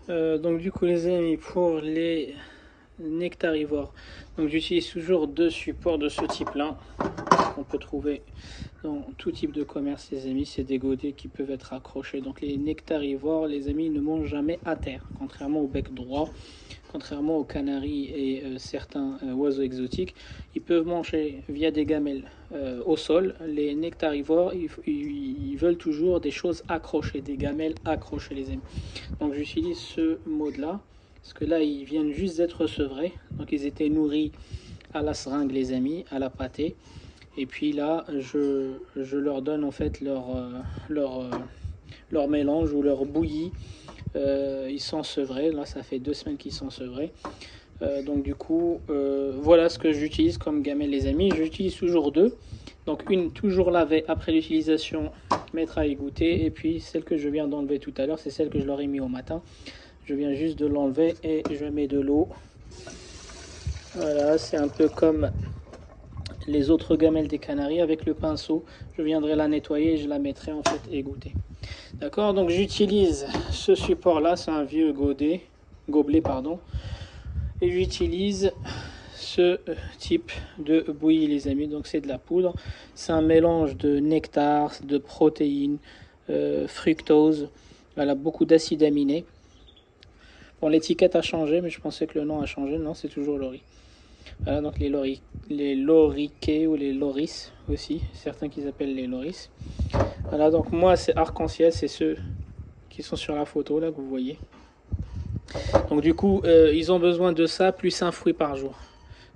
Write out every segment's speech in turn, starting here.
Donc du coup les amis, pour les nectarivores, donc j'utilise toujours deux supports de ce type là qu'on peut trouver dans tout type de commerce les amis. C'est des godets qui peuvent être accrochés. Donc les nectarivores les amis ne mangent jamais à terre, contrairement au bec droit, contrairement aux canaris et certains oiseaux exotiques. Ils peuvent manger via des gamelles au sol. Les nectarivores ils veulent toujours des choses accrochées, des gamelles accrochées les amis. Donc j'utilise ce mode là parce que là ils viennent juste d'être sevrés, donc ils étaient nourris à la seringue les amis, à la pâtée, et puis là je leur donne en fait leur mélange ou leur bouillie. Ils sont sevrés, là ça fait 2 semaines qu'ils sont sevrés. Donc du coup voilà ce que j'utilise comme gamelle les amis. J'utilise toujours deux, donc une toujours lavée après l'utilisation, mettre à égoutter, et puis celle que je viens d'enlever tout à l'heure, c'est celle que je leur ai mis au matin. Je viens juste de l'enlever et je mets de l'eau. Voilà, c'est un peu comme les autres gamelles des Canaries. Avec le pinceau, je viendrai la nettoyer et je la mettrai en fait égoutter. D'accord, donc j'utilise ce support là, c'est un vieux gobelet pardon, et j'utilise ce type de bouillie les amis. Donc c'est de la poudre, c'est un mélange de nectar, de protéines, fructose, voilà, beaucoup d'acides aminés. Bon, l'étiquette a changé, mais je pensais que le nom a changé. Non, c'est toujours Lori. Voilà, donc les loriquets ou les loris aussi, certains qui appellent les loris. Voilà, donc moi c'est arc-en-ciel, c'est ceux qui sont sur la photo là que vous voyez. Donc du coup, ils ont besoin de ça plus un fruit par jour.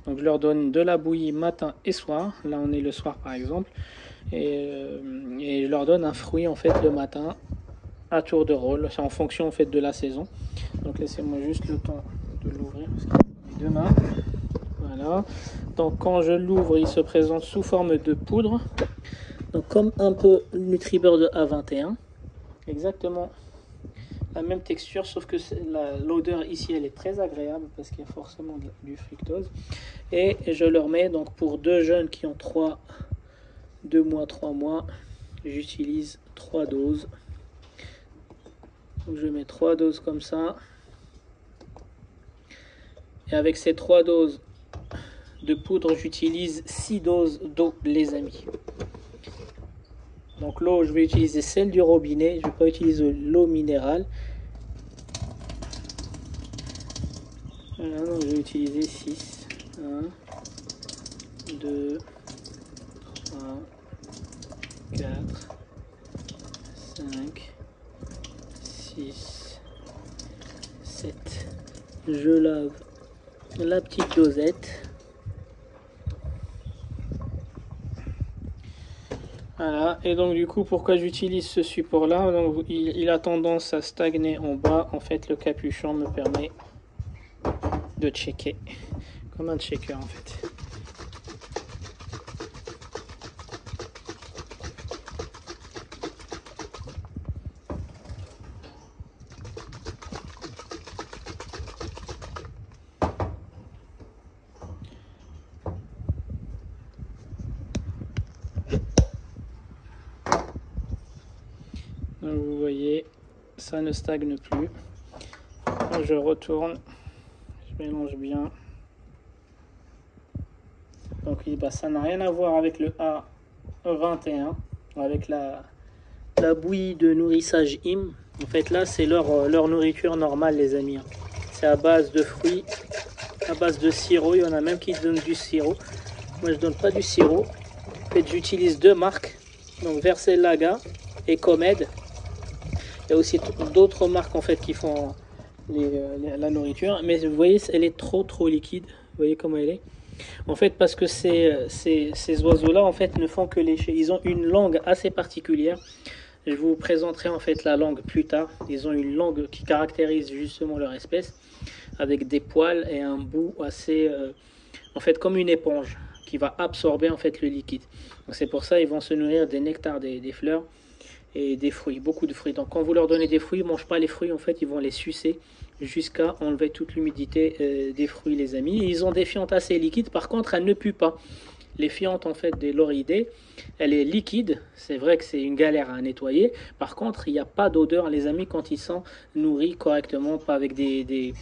Donc je leur donne de la bouillie matin et soir. Là on est le soir par exemple, et je leur donne un fruit en fait le matin à tour de rôle. C'est en fonction en fait de la saison. Donc laissez-moi juste le temps de l'ouvrir parce qu'il y a deux mains. Voilà. Donc quand je l'ouvre, il se présente sous forme de poudre. Donc comme un peu le Nutribird de A21. Exactement la même texture, sauf que l'odeur ici elle est très agréable parce qu'il y a forcément du fructose. Et je leur mets donc pour deux jeunes qui ont 2 mois, 3 mois, j'utilise 3 doses. Donc je mets 3 doses comme ça. Et avec ces 3 doses de poudre, j'utilise 6 doses d'eau les amis. Donc l'eau, je vais utiliser celle du robinet, je ne vais pas utiliser l'eau minérale. Voilà, donc je vais utiliser 6. 1, 2, 3, 4, 5, 6, 7. Je lave la petite dosette. Voilà, et donc du coup pourquoi j'utilise ce support là, donc il a tendance à stagner en bas. En fait le capuchon me permet de checker comme un checker en fait. Donc vous voyez, ça ne stagne plus. Quand je retourne, je mélange bien. Donc ça n'a rien à voir avec le A21, avec la bouillie de nourrissage IM. En fait là c'est leur nourriture normale les amis. C'est à base de fruits, à base de sirop. Il y en a même qui donnent du sirop. Moi je donne pas du sirop. En fait j'utilise deux marques, donc Vercellaga et Comed. Il y a aussi d'autres marques en fait qui font la nourriture, mais vous voyez elle est trop liquide. Vous voyez comment elle est. En fait parce que ces oiseaux là en fait ne font que lécher. Ils ont une langue assez particulière. Je vous présenterai en fait la langue plus tard. Ils ont une langue qui caractérise justement leur espèce, avec des poils et un bout assez en fait comme une éponge qui va absorber en fait le liquide. Donc c'est pour ça ils vont se nourrir des nectars des fleurs et des fruits, beaucoup de fruits. Donc quand vous leur donnez des fruits, ils ne mangent pas les fruits, en fait ils vont les sucer jusqu'à enlever toute l'humidité des fruits les amis. Et ils ont des fientes assez liquides, par contre elles ne puent pas. les fientes en fait des loridés, elle est liquide. C'est vrai que c'est une galère à nettoyer. Par contre, il n'y a pas d'odeur, les amis, quand ils sont nourris correctement, pas avec des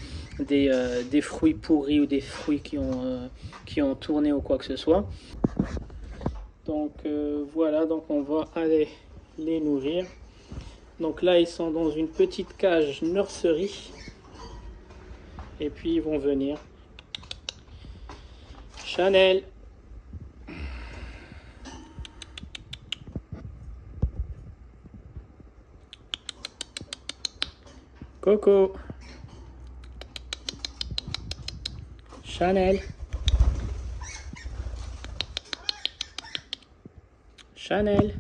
fruits pourris ou des fruits qui ont tourné ou quoi que ce soit. Donc voilà, donc on va aller les nourrir. Donc là, ils sont dans une petite cage nurserie. Et puis ils vont venir. Chanel. Coco. Chanel. Chanel.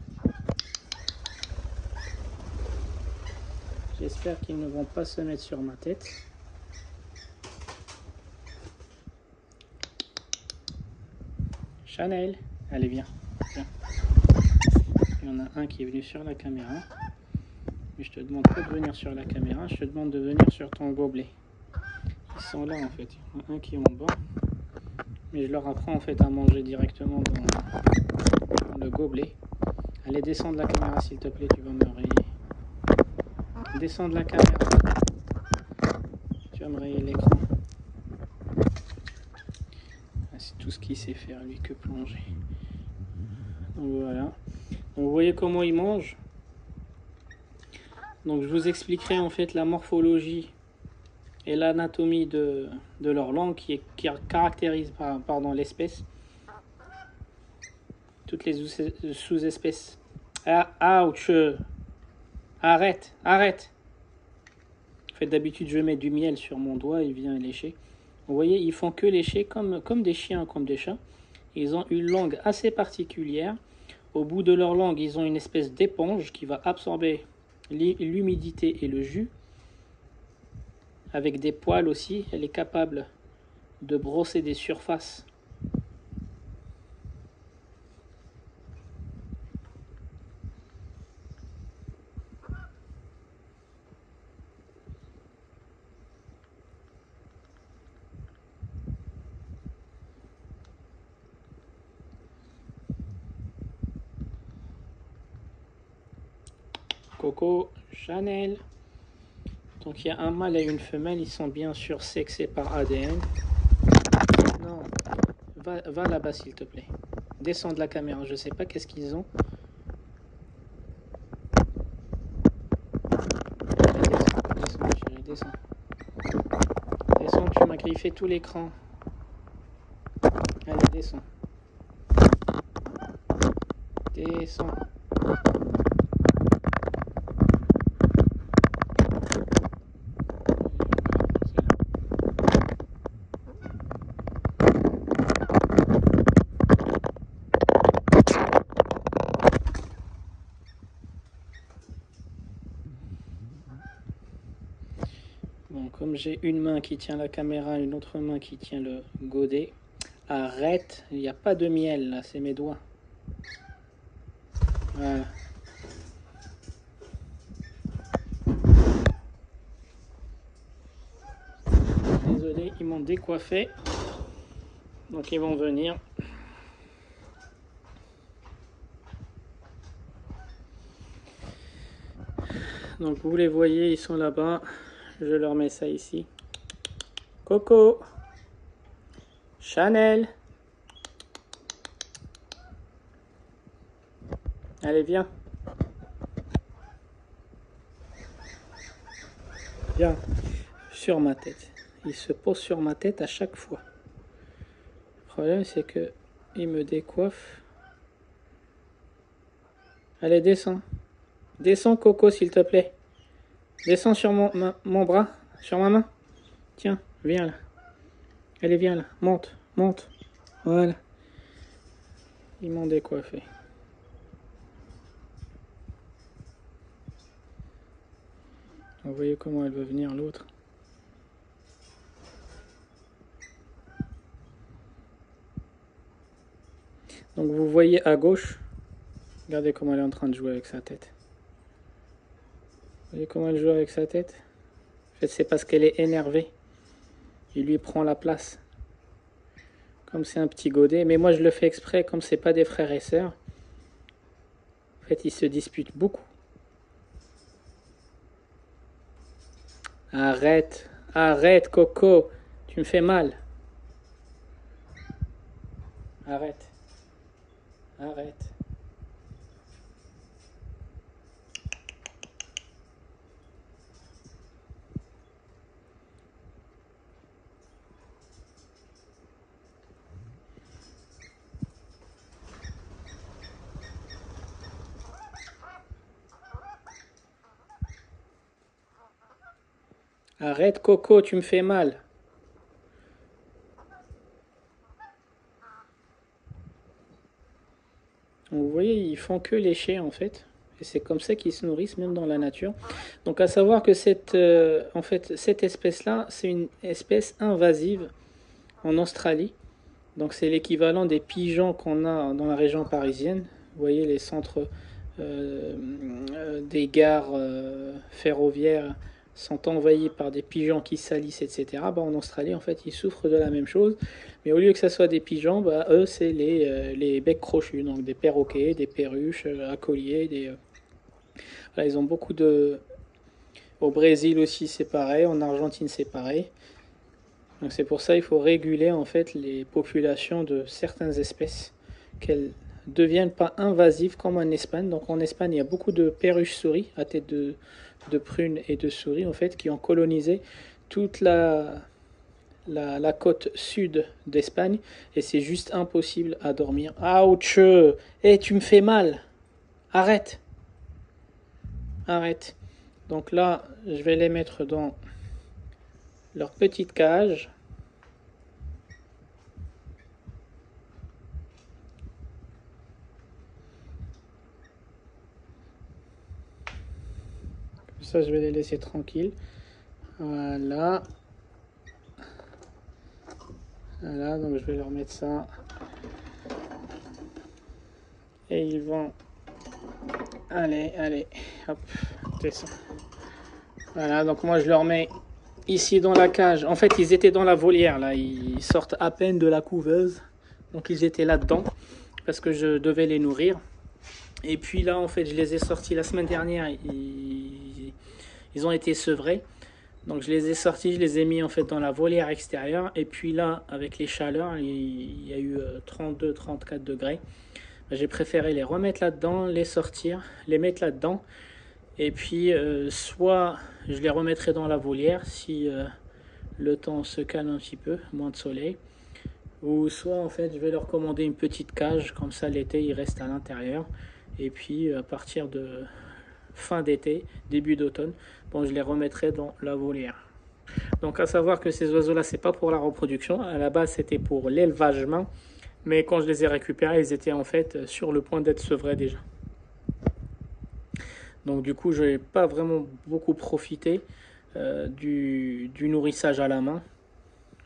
J'espère qu'ils ne vont pas se mettre sur ma tête. Chanel. Allez, viens. Viens. Il y en a un qui est venu sur la caméra. Mais je te demande pas de venir sur la caméra, je te demande de venir sur ton gobelet. Ils sont là en fait. Il y en a un qui est en bas. Mais je leur apprends en fait à manger directement dans le gobelet. Allez, descends de la caméra s'il te plaît, tu vas me rayer. Descends de la caméra. Tu vas me rayer l'écran. C'est tout ce qu'il sait faire lui, que plonger. Donc voilà. Donc, vous voyez comment ils mangent. Donc je vous expliquerai en fait la morphologie et l'anatomie de leur langue qui caractérise l'espèce. Toutes les sous-espèces. Ah, ouch. Arrête. En fait, d'habitude, je mets du miel sur mon doigt, il vient lécher. Vous voyez, ils font que lécher comme des chiens, comme des chats. Ils ont une langue assez particulière. Au bout de leur langue, ils ont une espèce d'éponge qui va absorber l'humidité et le jus. Avec des poils aussi, elle est capable de brosser des surfaces. Coco, Chanel. Donc il y a un mâle et une femelle, ils sont bien sûr sexés par ADN. Non, va là-bas s'il te plaît. Descends de la caméra, je sais pas qu'est-ce qu'ils ont. Descends chérie, descends. Descends, tu m'as griffé tout l'écran. Allez, descends. Descends. Bon, comme j'ai une main qui tient la caméra, une autre main qui tient le godet. Arrête, il n'y a pas de miel là, c'est mes doigts. Voilà. Désolé, ils m'ont décoiffé. Donc ils vont venir. Donc vous les voyez, ils sont là-bas. Je leur mets ça ici. Coco. Chanel. Allez, viens. Viens. Sur ma tête. Il se pose sur ma tête à chaque fois. Le problème, c'est que il me décoiffe. Allez, descends. Descends, Coco, s'il te plaît. Descends sur mon bras, sur ma main. Tiens, viens là. Allez, viens là. Monte, monte. Voilà. Ils m'ont décoiffé. Vous voyez comment elle veut venir, l'autre. Donc vous voyez à gauche. Regardez comment elle est en train de jouer avec sa tête. Vous voyez comment elle joue avec sa tête? En fait, c'est parce qu'elle est énervée. Il lui prend la place. Comme c'est un petit godet. Mais moi, je le fais exprès, comme c'est pas des frères et sœurs. En fait, ils se disputent beaucoup. Arrête, arrête, Coco. Tu me fais mal. Arrête. Arrête. Arrête, Coco, tu me fais mal. Vous voyez, ils font que lécher en fait. Et c'est comme ça qu'ils se nourrissent même dans la nature. Donc à savoir que en fait, cette espèce-là, c'est une espèce invasive en Australie. Donc c'est l'équivalent des pigeons qu'on a dans la région parisienne. Vous voyez les centres des gares ferroviaires sont envahis par des pigeons qui salissent, etc. Bah, en Australie, en fait, ils souffrent de la même chose. Mais au lieu que ce soit des pigeons, bah, eux, c'est les becs crochus. Donc des perroquets, des perruches, accoliers. Voilà, ils ont beaucoup de... Au Brésil aussi, c'est pareil. En Argentine, c'est pareil. Donc c'est pour ça qu'il faut réguler en fait les populations de certaines espèces, qu'elles ne deviennent pas invasives comme en Espagne. Donc en Espagne, il y a beaucoup de perruches souris à tête de prunes et de souris en fait qui ont colonisé toute la côte sud d'Espagne et c'est juste impossible à dormir. Ouch! Eh, tu me fais mal! Arrête! Arrête! Donc là, je vais les mettre dans leur petite cage. Comme ça, je vais les laisser tranquilles. Voilà. Voilà, donc je vais leur mettre ça. Et ils vont... Allez, allez. Hop, descends. Voilà, donc moi je leur mets ici dans la cage. En fait, ils étaient dans la volière, là. Ils sortent à peine de la couveuse. Donc ils étaient là-dedans. Parce que je devais les nourrir. Et puis là, en fait, je les ai sortis la semaine dernière. Ils ont été sevrés. Donc je les ai sortis, je les ai mis en fait dans la volière extérieure. Et puis là, avec les chaleurs, il y a eu 32-34 degrés. J'ai préféré les remettre là-dedans, les sortir, les mettre là-dedans. Et puis soit je les remettrai dans la volière si le temps se calme un petit peu, moins de soleil. Ou soit en fait je vais leur commander une petite cage, comme ça l'été ils restent à l'intérieur. Et puis à partir de fin d'été, début d'automne, bon, je les remettrai dans la volière. Donc à savoir que ces oiseaux-là, c'est pas pour la reproduction. À la base, c'était pour l'élevagement. Mais quand je les ai récupérés, ils étaient en fait sur le point d'être sevrés déjà. Donc du coup, je n'ai pas vraiment beaucoup profité du nourrissage à la main.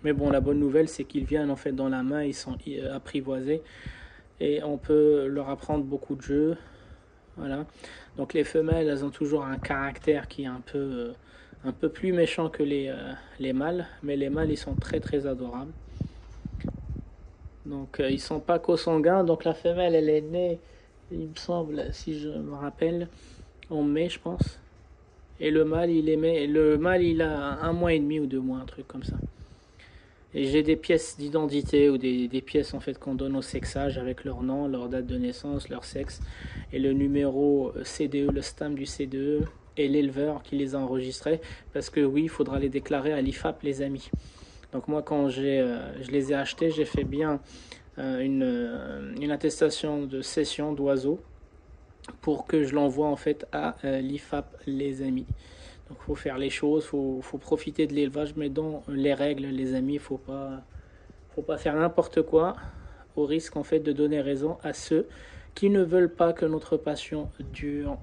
Mais bon, la bonne nouvelle, c'est qu'ils viennent en fait dans la main, ils sont apprivoisés. Et on peut leur apprendre beaucoup de jeux. Voilà. Donc les femelles, elles ont toujours un caractère qui est un peu plus méchant que les mâles. Mais les mâles, ils sont très très adorables. Donc ils sont pas consanguins. Donc la femelle, elle est née, il me semble, si je me rappelle, en mai, je pense. Et le mâle, il a 1 mois et demi ou 2 mois, un truc comme ça. Et j'ai des pièces d'identité ou des pièces en fait qu'on donne au sexage avec leur nom, leur date de naissance, leur sexe et le numéro CDE, le stamp du CDE et l'éleveur qui les a enregistrés parce que oui, il faudra les déclarer à l'IFAP les amis. Donc moi quand je les ai achetés, j'ai fait bien une attestation de cession d'oiseaux pour que je l'envoie en fait à l'IFAP les amis. Donc il faut faire les choses, faut profiter de l'élevage, mais dans les règles, les amis, faut pas faire n'importe quoi, au risque en fait de donner raison à ceux qui ne veulent pas que notre passion dure.